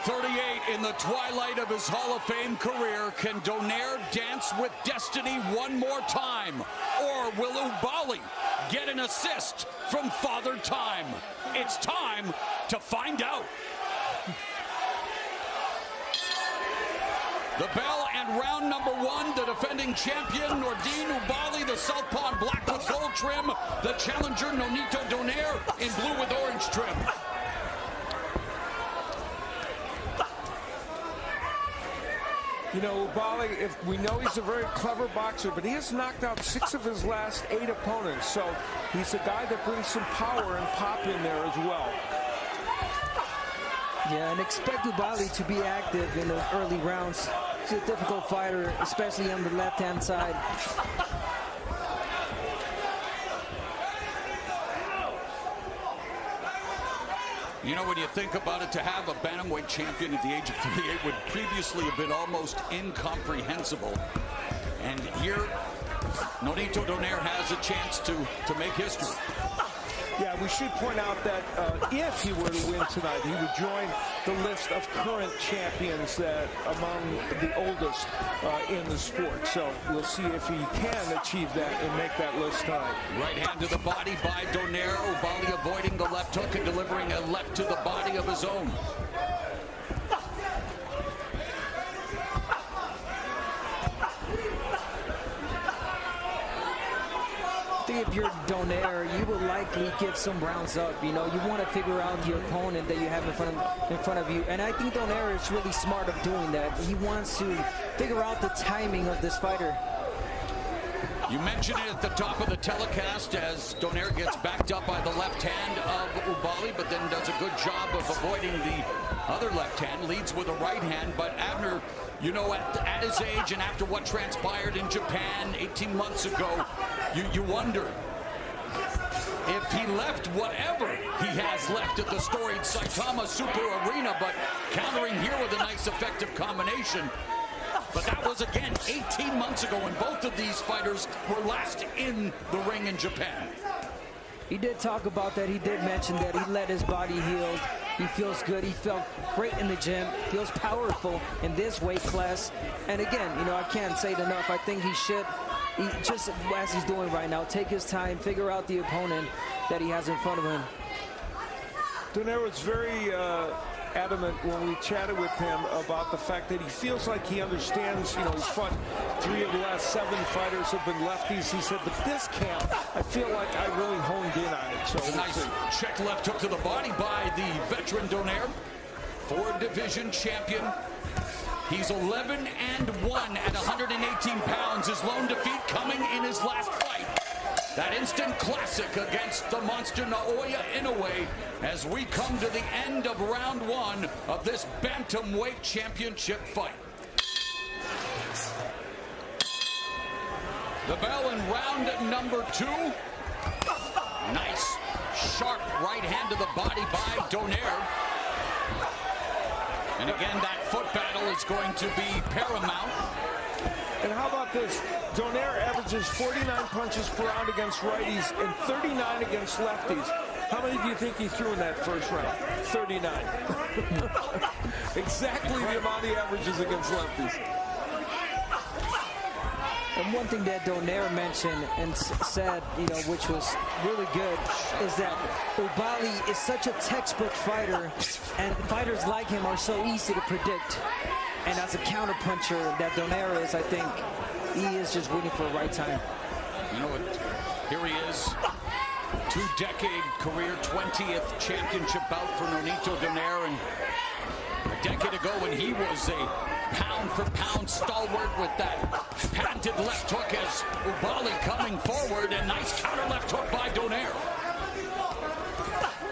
38 in the twilight of his Hall of Fame career. Can Donaire dance with destiny one more time? Or will Oubaali get an assist from Father Time? It's time to find out. The bell and round number one, the defending champion, Nordine Oubaali, the southpaw in black with gold trim. The challenger, Nonito Donaire, in blue with orange trim. You know, Oubaali, if we know he's a very clever boxer, but he has knocked out 6 of his last 8 opponents. So he's a guy that brings some power and pop in there as well. Yeah, and expect Oubaali to be active in the early rounds. He's a difficult fighter, especially on the left-hand side. You know, when you think about it, to have a bantamweight champion at the age of 38 would previously have been almost incomprehensible. And here, Nonito Donaire has a chance to make history. Yeah, we should point out that if he were to win tonight, he would join the list of current champions that among the oldest in the sport. So we'll see if he can achieve that and make that list tonight. Right hand to the body by Donaire. Oubaali avoiding the left hook and delivering a left to the body of his own. If you're Donaire, you will likely give some rounds up. You know, you want to figure out the opponent that you have in front of you. And I think Donaire is really smart of doing that. He wants to figure out the timing of this fighter. You mentioned it at the top of the telecast as Donaire gets backed up by the left hand of Oubaali, but then does a good job of avoiding the other left hand, leads with a right hand. But Abner, you know, at his age and after what transpired in Japan 18 months ago, you wonder if he left whatever he has left at the storied Saitama Super Arena, but countering here with a nice effective combination. But that was, again, 18 months ago when both of these fighters were last in the ring in Japan. He did talk about that. He did mention that he let his body heal. He feels good. He felt great in the gym. Feels powerful in this weight class. And again, you know, I can't say it enough. I think he should, just as he's doing right now, take his time, figure out the opponent that he has in front of him. Donaire was very adamant when we chatted with him about the fact that he feels like he understands, you know, he's fought 3 of the last 7 fighters have been lefties. He said, but this camp, I feel like I really honed in on it. So nice check left hook to the body by the veteran Donaire, 4-division champion. He's 11-1 at 118 pounds. His lone defeat coming in his last fight. That instant classic against the monster Naoya Inoue as we come to the end of round 1 of this bantamweight championship fight. The bell in round number 2. Nice, sharp right hand to the body by Donaire. And again, that foot battle is going to be paramount. And how about this? Donaire averages 49 punches per round against righties and 39 against lefties. How many do you think he threw in that first round? 39. Exactly the amount he averages against lefties. And one thing that Donaire mentioned and said, you know, which was really good, is that Oubaali is such a textbook fighter, and fighters like him are so easy to predict. And as a counterpuncher that Donaire is, I think he is just waiting for the right time. You know what? Here he is. 2-decade career, 20th championship bout for Nonito Donaire. And a decade ago when he was a pound-for-pound stalwart with that patented left hook as Oubaali coming forward. And nice counter left hook by Donaire.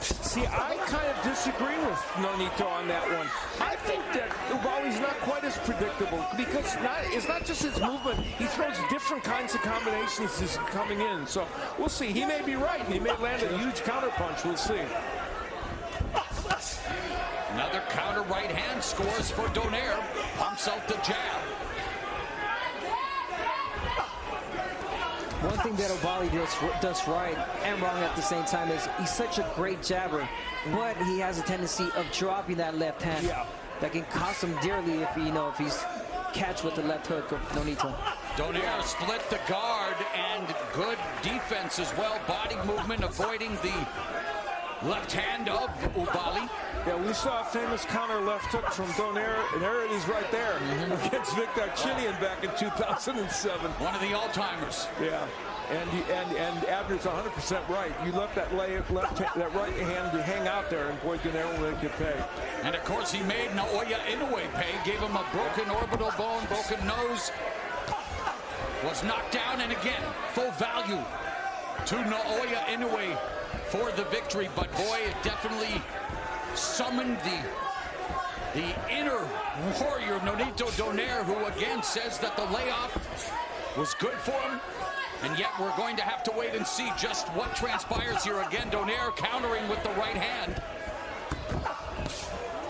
See, I kind of disagree with Nonito on that one. I think that Oubaali's not quite as predictable because it's not just his movement. He throws different kinds of combinations as coming in. So we'll see. He may be right. He may land a huge counterpunch. We'll see. Another counter right hand scores for Donaire. Pumps out the jab. One thing that Oubaali does right and wrong at the same time is he's such a great jabber, but he has a tendency of dropping that left hand. Yeah. that can cost him dearly if if he's catch with the left hook of Nonito. Donaire split the guard, and good defense as well. Body movement, avoiding the left hand of Oubaali. Yeah, we saw a famous counter left hook from Donaire, and there it is right there against Vic Darcinian back in 2007. One of the all-timers. Yeah, and Abner's 100% right. You left that right hand to hang out there, and boy, Donaire will make you pay. And of course, he made Naoya Inoue pay. Gave him a broken orbital bone, broken nose. Was knocked down, and again, full value to Naoya Inoue for the victory. But boy, it definitely summoned the inner warrior, Nonito Donaire, who again says that the layoff was good for him. And yet we're going to have to wait and see just what transpires here. Again, Donaire countering with the right hand.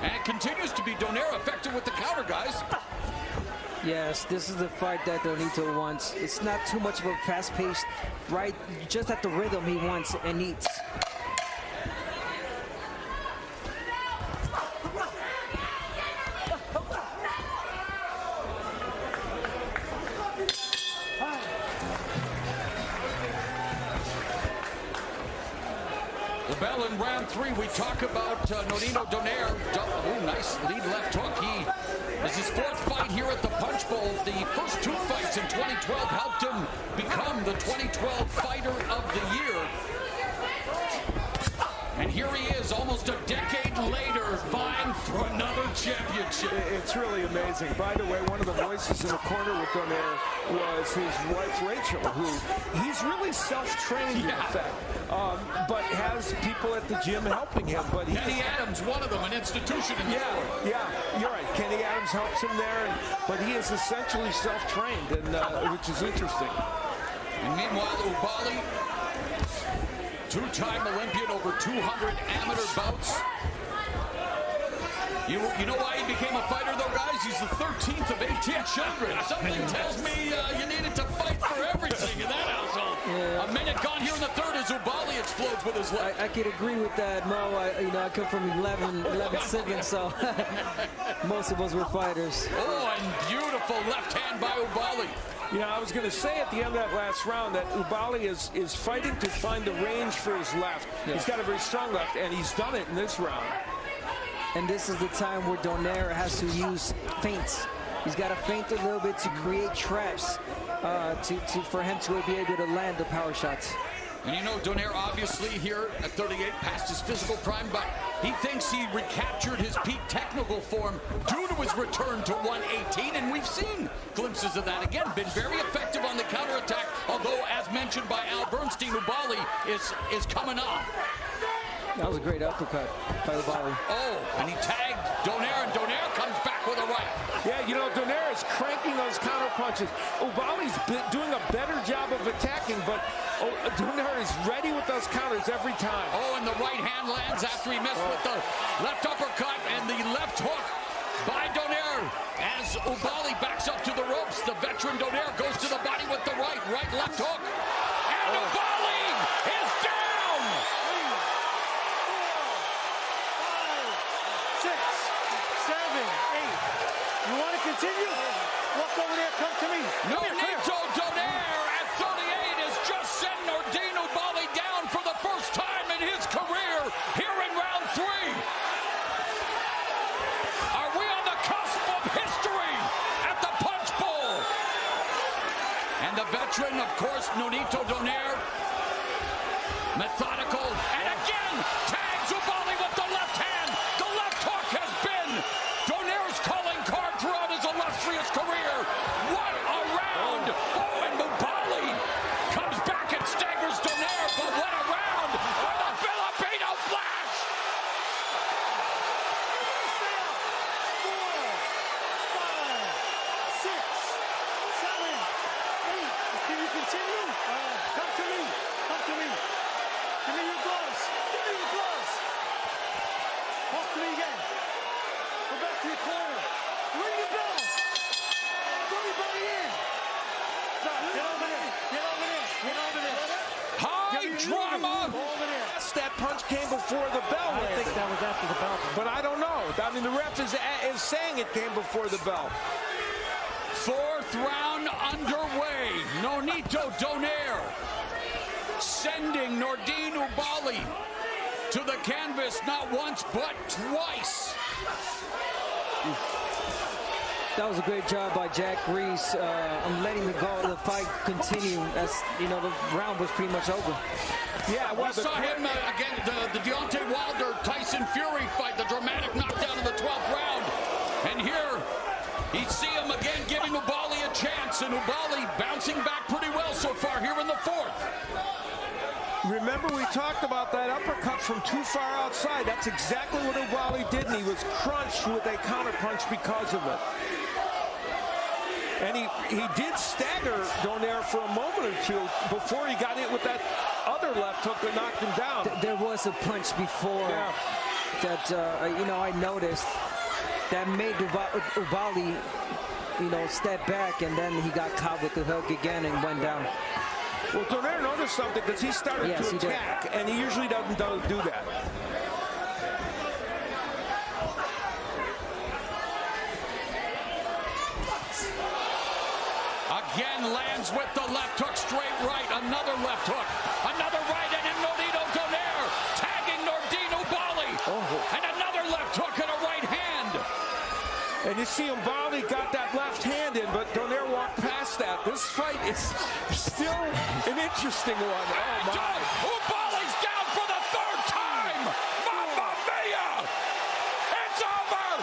And it continues to be Donaire effective with the counter, guys. Yes, this is the fight that Nonito wants. It's not too much of a fast-paced, right? Just at the rhythm he wants and needs. The bell in round 3. We talk about Nonito Donaire. Oh, nice lead left hook. This is his 4th fight here at the Punch Bowl. The first 2 fights in 2012 helped him become the 2012 Fighter of the Year. And here he is, almost a decade later, vying for another championship. It's really amazing. By the way, one of the voices in the corner with Donaire was his wife, Rachel, who he's really self-trained in effect, but has people at the gym helping him. But Kenny Adams, one of them, an institution in the sport. Yeah, you're right. Kenny Adams helps him there, but he is essentially self-trained, and which is interesting. And meanwhile, Oubaali, 2-time Olympian, over 200 amateur bouts. You know why he became a fighter, though, guys? He's the 13th of 1,800. Something tells me you needed to fight for everything in that household. Yeah. A minute gone here in the 3rd as Oubaali explodes with his left. I could agree with that, Mo. I come from 11 siblings, so most of us were fighters. Oh, and beautiful left hand by Oubaali. You know, I was going to say at the end of that last round that Oubaali is fighting to find the range for his left. Yeah. He's got a very strong left, and he's done it in this round. And this is the time where Donaire has to use feints. He's got to feint a little bit to create traps for him to be able to land the power shots. And you know, Donaire obviously here at 38 past his physical prime, but he thinks he recaptured his peak technical form due to his return to 118, and we've seen glimpses of that again. Been very effective on the counterattack, although, as mentioned by Al Bernstein, Oubaali is coming up. That was a great uppercut by Oubaali. Oh, and he tagged Donaire, and Donaire comes back with a right. Yeah, you know, Donaire is cranking those counter punches. Oubaali's doing a better job of attacking, but Donaire is ready with those counters every time. Oh, and the right hand lands after he missed with the left uppercut, and the left hook by Donaire. As Oubaali backs up to the ropes, the veteran Donaire goes to the body with the right left hook. And Oubaali is down! 6, 7, 8. You want to continue? Walk over there, come to me. Nonito Donaire at 38 has just sent Nordine Oubaali down for the first time in his career here in round 3. Are we on the cusp of history at the Punch Bowl? And the veteran, of course, Nonito Donaire, methodical, and again tags Oubaali with the left hand. The left hook has been Donaire's calling card throughout his illustrious career. What a round! Oh, and Oubaali comes back and staggers Donaire, but what a round by the Filipino Flash! 4, 5, 6, 7, 8. Can you continue? Come to me. Come to me. Give me your gloves. Give me your gloves. Talk to me again. Go back to your corner. Ring the bell. Throw everybody in. Stop. Get over there. Get over there. Get over there. High drama! That punch came before the bell. I think that was after the bell. But I don't know. I mean, the ref is saying it came before the bell. Fourth round underway. Nonito Donaire sending Nordine Oubaali to the canvas not once but twice. That was a great job by Jack Reese on letting the fight continue, as you know, the round was pretty much over. Yeah, well, we saw him again, the Deontay Wilder-Tyson Fury fight, the dramatic knockdown in the 12th round. And here, you see him again giving Oubaali a chance, and Oubaali bouncing back pretty well so far here in the 4th. Remember, we talked about that uppercut from too far outside. That's exactly what Oubaali did, and he was crunched with a counterpunch because of it. And he did stagger Donaire for a moment or two before he got hit with that other left hook that knocked him down. There was a punch before that, you know, I noticed that made Oubaali, you know, step back, and then he got caught with the hook again and went down. Well, Donaire noticed something because he started to attack, and he usually doesn't do that. Again lands with the left hook, straight right, another left hook, another right, and then Nonito Donaire tagging Nordine Oubaali, and another left hook and a right hand. And you see Oubaali got that left hand in, but Donaire walked past that. This fight is still an interesting one. Oh, my. Oubaali's down for the 3rd time. Mamma mia! It's over!